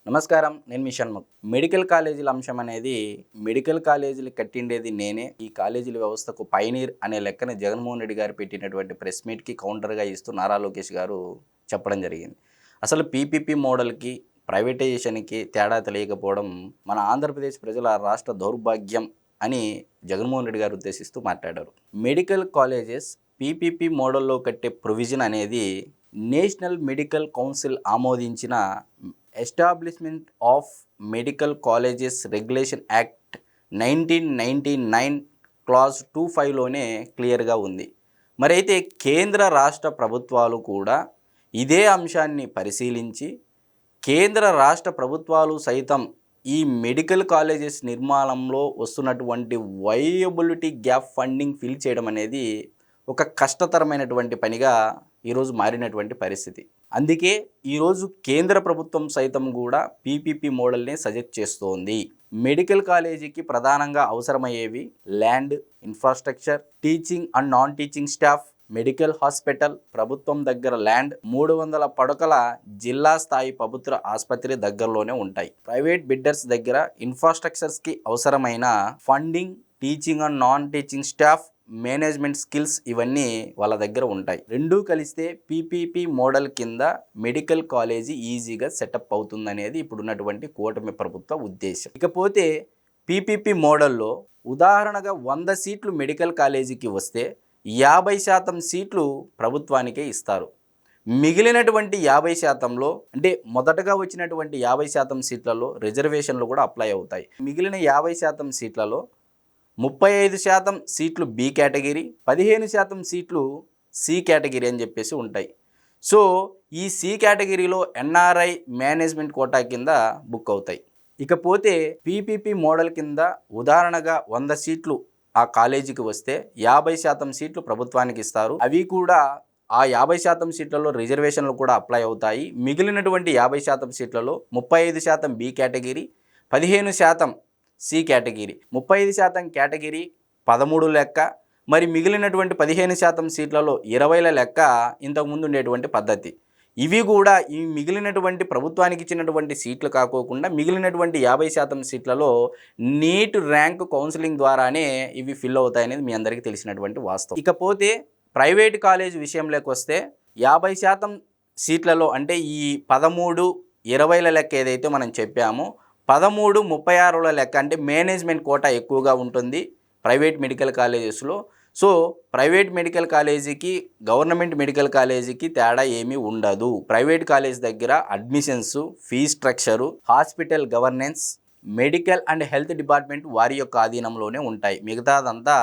నమస్కారం, నేను మీ షణ్ముఖ్. మెడికల్ కాలేజీల అంశం అనేది మెడికల్ కాలేజీలు కట్టిండేది నేనే, ఈ కాలేజీల వ్యవస్థకు పైనీర్ అనే లెక్కన జగన్మోహన్ రెడ్డి గారు పెట్టినటువంటి ప్రెస్ మీట్కి కౌంటర్గా ఇస్తూ నారా లోకేష్ గారు చెప్పడం జరిగింది. అసలు పీపీపీ మోడల్కి ప్రైవేటైజేషన్కి తేడా తెలియకపోవడం మన ఆంధ్రప్రదేశ్ ప్రజల రాష్ట్ర దౌర్భాగ్యం అని జగన్మోహన్ రెడ్డి గారు ఉద్దేశిస్తూ మాట్లాడారు. మెడికల్ కాలేజెస్ పీపీపీ మోడల్లో కట్టే ప్రొవిజన్ అనేది నేషనల్ మెడికల్ కౌన్సిల్ ఆమోదించిన establishment of medical colleges regulation act 1999 clause 25లోనే క్లియర్గా ఉంది. మరి అయితే కేంద్ర రాష్ట్ర ప్రభుత్వాలు కూడా ఇదే అంశాన్ని పరిశీలించి కేంద్ర రాష్ట్ర ప్రభుత్వాలు సైతం ఈ మెడికల్ కాలేజెస్ నిర్మాణంలో వస్తున్నటువంటి వయబిలిటీ గ్యాప్ ఫండింగ్ ఫిల్ చేయడం అనేది ఒక కష్టతరమైనటువంటి పనిగా ఈరోజు మారినటువంటి పరిస్థితి. అందుకే ఈరోజు కేంద్ర ప్రభుత్వం సైతం కూడా పీపీపీ మోడల్ని సజెస్ట్ చేస్తోంది. మెడికల్ కాలేజీకి ప్రధానంగా అవసరమయ్యేవి land, infrastructure, teaching and non teaching staff, medical hospital, ప్రభుత్వం దగ్గర ల్యాండ్, 300 పడకల జిల్లా స్థాయి ప్రభుత్వ ఆసుపత్రి దగ్గరలోనే ఉంటాయి. ప్రైవేట్ బిడ్డర్స్ దగ్గర ఇన్ఫ్రాస్ట్రక్చర్స్కి అవసరమైన funding, teaching and non teaching staff, management skills ఇవన్నీ వాళ్ళ దగ్గర ఉంటాయి. రెండూ కలిస్తే పీపీపీ మోడల్ కింద మెడికల్ కాలేజీ ఈజీగా సెటప్ అవుతుందనేది ఇప్పుడున్నటువంటి కూటమి ప్రభుత్వ ఉద్దేశం. ఇకపోతే పీపీపీ మోడల్లో ఉదాహరణగా 100 సీట్లు మెడికల్ కాలేజీకి వస్తే 50% సీట్లు ప్రభుత్వానికే ఇస్తారు. మిగిలినటువంటి 50%లో అంటే మొదటగా వచ్చినటువంటి 50% సీట్లలో రిజర్వేషన్లు కూడా అప్లై అవుతాయి. మిగిలిన 50% సీట్లలో 35% సీట్లు బి కేటగిరీ, 15% సీట్లు సి కేటగిరీ అని చెప్పేసి ఉంటాయి. సో ఈ సి కేటగిరీలో ఎన్ఆర్ఐ మేనేజ్మెంట్ కోటా కింద బుక్ అవుతాయి. ఇకపోతే పీపీపీ మోడల్ కింద ఉదాహరణగా 100 సీట్లు ఆ కాలేజీకి వస్తే 50% సీట్లు ప్రభుత్వానికి ఇస్తారు. అవి కూడా ఆ 50% సీట్లలో రిజర్వేషన్లు కూడా అప్లై అవుతాయి. మిగిలినటువంటి 50% సీట్లలో 35% B category, 15% C category, 35% category 13 లెక్క, మరి మిగిలినటువంటి 15% సీట్లలో 20ల లెక్క ఇంతకుముందు ఉండేటువంటి పద్ధతి. ఇవి కూడా ఈ మిగిలినటువంటి ప్రభుత్వానికి ఇచ్చినటువంటి సీట్లు కాకోకుండా మిగిలినటువంటి 50% సీట్లలో నీట్ ర్యాంక్ కౌన్సిలింగ్ ద్వారానే ఇవి ఫిల్ అవుతాయనేది మీ అందరికీ తెలిసినటువంటి వాస్తవం. ఇకపోతే ప్రైవేట్ కాలేజ్ విషయంలోకి వస్తే 50% సీట్లలో అంటే ఈ 13, 20ల లెక్క ఏదైతే మనం చెప్పామో 13, 36ల లెక్క అంటే మేనేజ్మెంట్ కోటా ఎక్కువగా ఉంటుంది ప్రైవేట్ మెడికల్ కాలేజెస్లో. సో ప్రైవేట్ మెడికల్ కాలేజీకి గవర్నమెంట్ మెడికల్ కాలేజీకి తేడా ఏమీ ఉండదు. ప్రైవేట్ కాలేజ్ దగ్గర admissions, fee structure, hospital governance, medical and health department వారి యొక్క ఆధీనంలోనే ఉంటాయి. మిగతాదంతా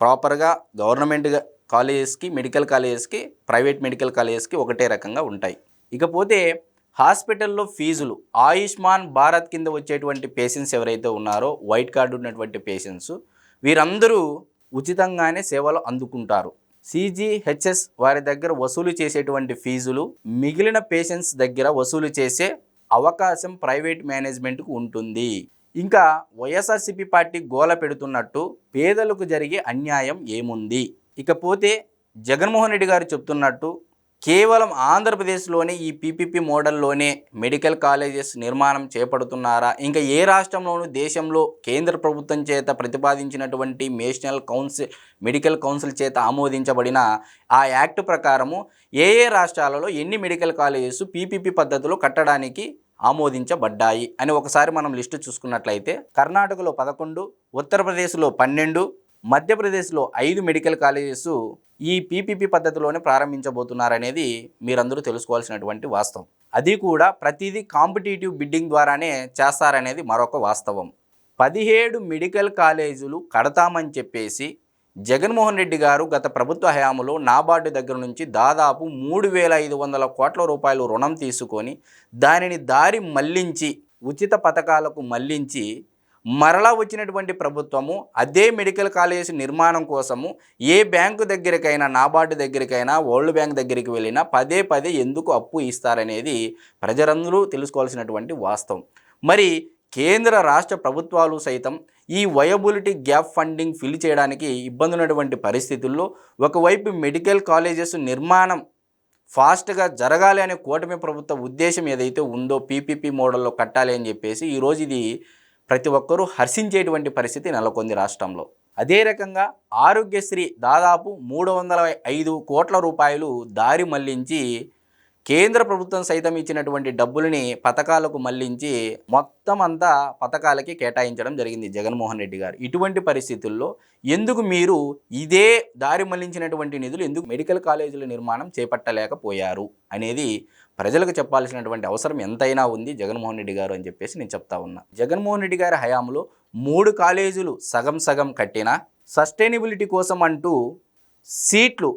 ప్రాపర్గా గవర్నమెంట్ కాలేజెస్కి, మెడికల్ కాలేజెస్కి, ప్రైవేట్ మెడికల్ కాలేజెస్కి ఒకటే రకంగా ఉంటాయి. ఇకపోతే హాస్పిటల్లో ఫీజులు ఆయుష్మాన్ భారత్ కింద వచ్చేటువంటి పేషెంట్స్ ఎవరైతే ఉన్నారో వైట్ కార్డు ఉన్నటువంటి పేషెంట్స్ వీరందరూ ఉచితంగానే సేవలు అందుకుంటారు. సిజిహెచ్ఎస్ వారి దగ్గర వసూలు చేసేటువంటి ఫీజులు మిగిలిన పేషెంట్స్ దగ్గర వసూలు చేసే అవకాశం ప్రైవేట్ మేనేజ్మెంట్కు ఉంటుంది. ఇంకా వైఎస్ఆర్సీపీ పార్టీ గోల పెడుతున్నట్టు పేదలకు జరిగే అన్యాయం ఏముంది? ఇకపోతే జగన్మోహన్ రెడ్డి గారు చెప్తున్నట్టు కేవలం ఆంధ్రప్రదేశ్లోనే ఈ పీపీపీ మోడల్లోనే మెడికల్ కాలేజెస్ నిర్మాణం చేపడుతున్నారా? ఇంకా ఏ రాష్ట్రంలోనూ దేశంలో కేంద్ర ప్రభుత్వం చేత ప్రతిపాదించినటువంటి మెడికల్ కౌన్సిల్ చేత ఆమోదించబడిన ఆ యాక్ట్ ప్రకారము ఏ రాష్ట్రాలలో ఎన్ని మెడికల్ కాలేజెస్ పీపీపీ పద్ధతిలో కట్టడానికి ఆమోదించబడ్డాయి అని ఒకసారి మనం లిస్టు చూసుకున్నట్లయితే కర్ణాటకలో 11, ఉత్తరప్రదేశ్లో 12, మధ్యప్రదేశ్లో 5 మెడికల్ కాలేజెస్ ఈ పీపీపీ పద్ధతిలోనే ప్రారంభించబోతున్నారనేది మీరందరూ తెలుసుకోవాల్సినటువంటి వాస్తవం. అది కూడా ప్రతిదీ కాంపిటీటివ్ బిడ్డింగ్ ద్వారానే చేస్తారనేది మరొక వాస్తవం. 17 మెడికల్ కాలేజీలు కడతామని చెప్పేసి జగన్మోహన్ రెడ్డి గారు గత ప్రభుత్వ హయాంలో నాబార్డు దగ్గర నుంచి దాదాపు 3,500 కోట్ల రూపాయలు రుణం తీసుకొని దానిని దారి మళ్లించి ఉచిత పథకాలకు మళ్లించి మరలా వచ్చినటువంటి ప్రభుత్వము అదే మెడికల్ కాలేజ్ నిర్మాణం కోసము ఏ బ్యాంకు దగ్గరికైనా, నాబార్డు దగ్గరికైనా, వరల్డ్ బ్యాంక్ దగ్గరికి వెళ్ళినా పదే ఎందుకు అప్పు ఇస్తారనేది ప్రజలందరూ తెలుసుకోవాల్సినటువంటి వాస్తవం. మరి కేంద్ర రాష్ట్ర ప్రభుత్వాలు సైతం ఈ వయబిలిటీ గ్యాప్ ఫండింగ్ ఫిల్ చేయడానికి ఇబ్బంది ఉన్నటువంటి పరిస్థితుల్లో ఒకవైపు మెడికల్ కాలేజెస్ నిర్మాణం ఫాస్ట్గా జరగాలి అనే కూటమి ప్రభుత్వ ఉద్దేశం ఏదైతే ఉందో పీపీపీ మోడల్లో కట్టాలి అని చెప్పేసి ఈరోజు ఇది ప్రతి ఒక్కరూ హర్షించేటువంటి పరిస్థితి నెలకొంది రాష్ట్రంలో. అదే రకంగా ఆరోగ్యశ్రీ దాదాపు 305 కోట్ల రూపాయలు దారి మళ్లించి కేంద్ర ప్రభుత్వం సైతం ఇచ్చినటువంటి డబ్బుల్ని పథకాలకు మళ్లించి మొత్తం అంతా పథకాలకి కేటాయించడం జరిగింది జగన్మోహన్ రెడ్డి గారు. ఇటువంటి పరిస్థితుల్లో ఎందుకు మీరు ఇదే దారి మళ్లించినటువంటి నిధులు ఎందుకు మెడికల్ కాలేజీల నిర్మాణం చేపట్టలేకపోయారు అనేది ప్రజలకు చెప్పాల్సినటువంటి అవసరం ఎంతైనా ఉంది జగన్మోహన్ రెడ్డి గారు అని చెప్పేసి నేను చెప్తా ఉన్నా. జగన్మోహన్ రెడ్డి గారి హయాంలో 3 కాలేజీలు సగం కట్టినా సస్టైనబిలిటీ కోసం అంటూ సీట్లు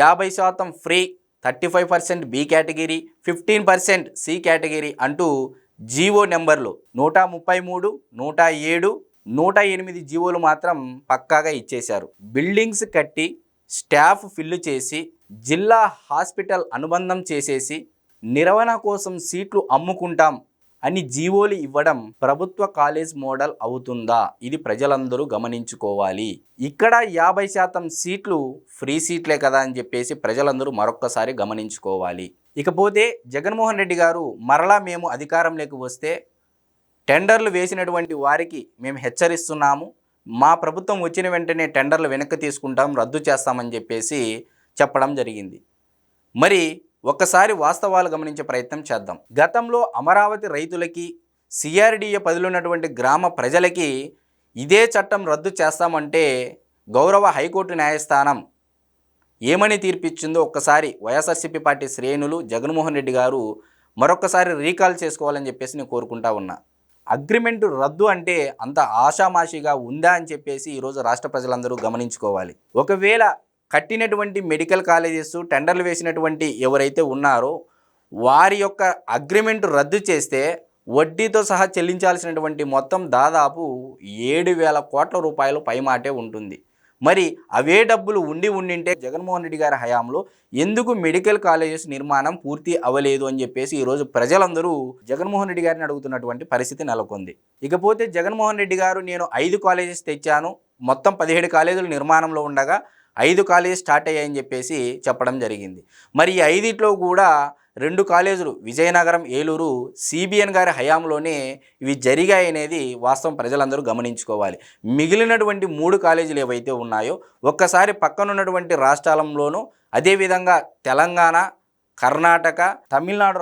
50% free, 35% B category, 15% C category అంటూ జీవో నెంబర్లు 133, 107, 108 జీవోలు మాత్రం పక్కాగా ఇచ్చేశారు. బిల్డింగ్స్ కట్టి స్టాఫ్ ఫిల్లు చేసి జిల్లా హాస్పిటల్ అనుబంధం చేసేసి నిర్వహణ కోసం సీట్లు అమ్ముకుంటాం అని జీవోలు ఇవ్వడం ప్రభుత్వ కాలేజ్ మోడల్ అవుతుందా? ఇది ప్రజలందరూ గమనించుకోవాలి. ఇక్కడ 50% సీట్లు ఫ్రీ సీట్లే కదా అని చెప్పేసి ప్రజలందరూ మరొక్కసారి గమనించుకోవాలి. ఇకపోతే జగన్మోహన్ రెడ్డి గారు మరలా మేము అధికారంలోకి వస్తే టెండర్లు వేసినటువంటి వారికి మేము హెచ్చరిస్తున్నాము, మా ప్రభుత్వం వచ్చిన వెంటనే టెండర్లు వెనక్కి తీసుకుంటాం, రద్దు చేస్తామని చెప్పేసి చెప్పడం జరిగింది. మరి ఒక్కసారి వాస్తవాలు గమనించే ప్రయత్నం చేద్దాం. గతంలో అమరావతి రైతులకి, సిఆర్డీఏ పరిధిలో ఉన్నటువంటి గ్రామ ప్రజలకి ఇదే చట్టం రద్దు చేస్తామంటే గౌరవ హైకోర్టు న్యాయస్థానం ఏమని తీర్పిచ్చిందో ఒక్కసారి వైఎస్ఆర్సీపీ పార్టీ శ్రేణులు జగన్మోహన్ రెడ్డి గారు మరొకసారి రీకాల్ చేసుకోవాలని చెప్పేసి నేను కోరుకుంటా ఉన్నా. అగ్రిమెంటు రద్దు అంటే అంత ఆషామాషిగా ఉందా అని చెప్పేసి ఈరోజు రాష్ట్ర ప్రజలందరూ గమనించుకోవాలి. ఒకవేళ కట్టినటువంటి మెడికల్ కాలేజెస్ టెండర్లు వేసినటువంటి ఎవరైతే ఉన్నారో వారి యొక్క అగ్రిమెంట్ రద్దు చేస్తే వడ్డీతో సహా చెల్లించాల్సినటువంటి మొత్తం దాదాపు 7,000 కోట్ల రూపాయలు పైమాటే ఉంటుంది. మరి అవే డబ్బులు ఉండింటే జగన్మోహన్ రెడ్డి గారి హయాంలో ఎందుకు మెడికల్ కాలేజెస్ నిర్మాణం పూర్తి అవ్వలేదు అని చెప్పేసి ఈరోజు ప్రజలందరూ జగన్మోహన్ రెడ్డి గారిని అడుగుతున్నటువంటి పరిస్థితి నెలకొంది. ఇకపోతే జగన్మోహన్ రెడ్డి గారు నేను 5 కాలేజెస్ తెచ్చాను, మొత్తం 17 కాలేజీలు నిర్మాణంలో ఉండగా 5 కాలేజీ స్టార్ట్ అయ్యాయని చెప్పేసి చెప్పడం జరిగింది. మరి ఈ 5లో కూడా 2 కాలేజీలు విజయనగరం, ఏలూరు సిబిఎన్ గారి హయాంలోనే ఇవి జరిగాయి అనేది వాస్తవం ప్రజలందరూ గమనించుకోవాలి. మిగిలినటువంటి 3 కాలేజీలు ఏవైతే ఉన్నాయో ఒక్కసారి పక్కనున్నటువంటి రాష్ట్రాలలోనూ అదేవిధంగా తెలంగాణ, కర్ణాటక, తమిళనాడు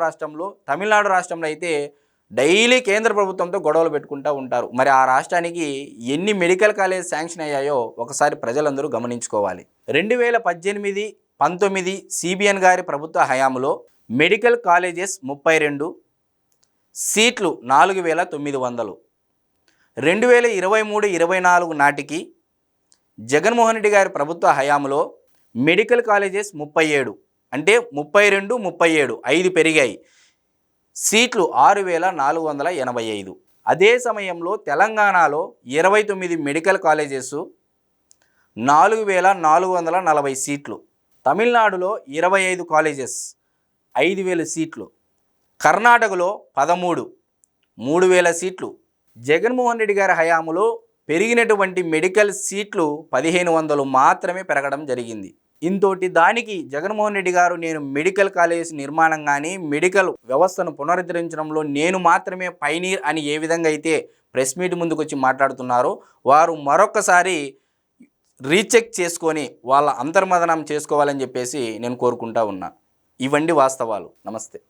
రాష్ట్రంలో అయితే డైలీ కేంద్ర ప్రభుత్వంతో గొడవలు పెట్టుకుంటూ ఉంటారు. మరి ఆ రాష్ట్రానికి ఎన్ని మెడికల్ కాలేజ్ శాంక్షన్ అయ్యాయో ఒకసారి ప్రజలందరూ గమనించుకోవాలి. 2018-19 సిబిఎన్ గారి ప్రభుత్వ హయాంలో మెడికల్ కాలేజెస్ 32, సీట్లు 4,900. 2023-24 నాటికి జగన్మోహన్ రెడ్డి గారి ప్రభుత్వ హయాంలో మెడికల్ కాలేజెస్ 37, అంటే 32, 37 5 పెరిగాయి. సీట్లు 6,485. అదే సమయంలో తెలంగాణలో 29 మెడికల్ కాలేజెస్, 4,440 సీట్లు. తమిళనాడులో 25 కాలేజెస్, 5,000 సీట్లు. కర్ణాటకలో 13, 3,000 సీట్లు. జగన్మోహన్ రెడ్డి గారి హయాంలో పెరిగినటువంటి మెడికల్ సీట్లు 1,500 మాత్రమే పెరగడం జరిగింది. ఇంతోటి దానికి జగన్మోహన్ రెడ్డి గారు నేను మెడికల్ కాలేజ్ నిర్మాణం కానీ మెడికల్ వ్యవస్థను పునరుద్ధరించడంలో నేను మాత్రమే పైనీర్ అని ఏ విధంగా అయితే ప్రెస్ మీట్ ముందుకు వచ్చి మాట్లాడుతున్నారో వారు మరొకసారి రీచెక్ చేసుకొని వాళ్ళ అంతర్మదనం చేసుకోవాలని చెప్పేసి నేను కోరుకుంటా ఉన్నా. ఇవండి వాస్తవాలు. నమస్తే.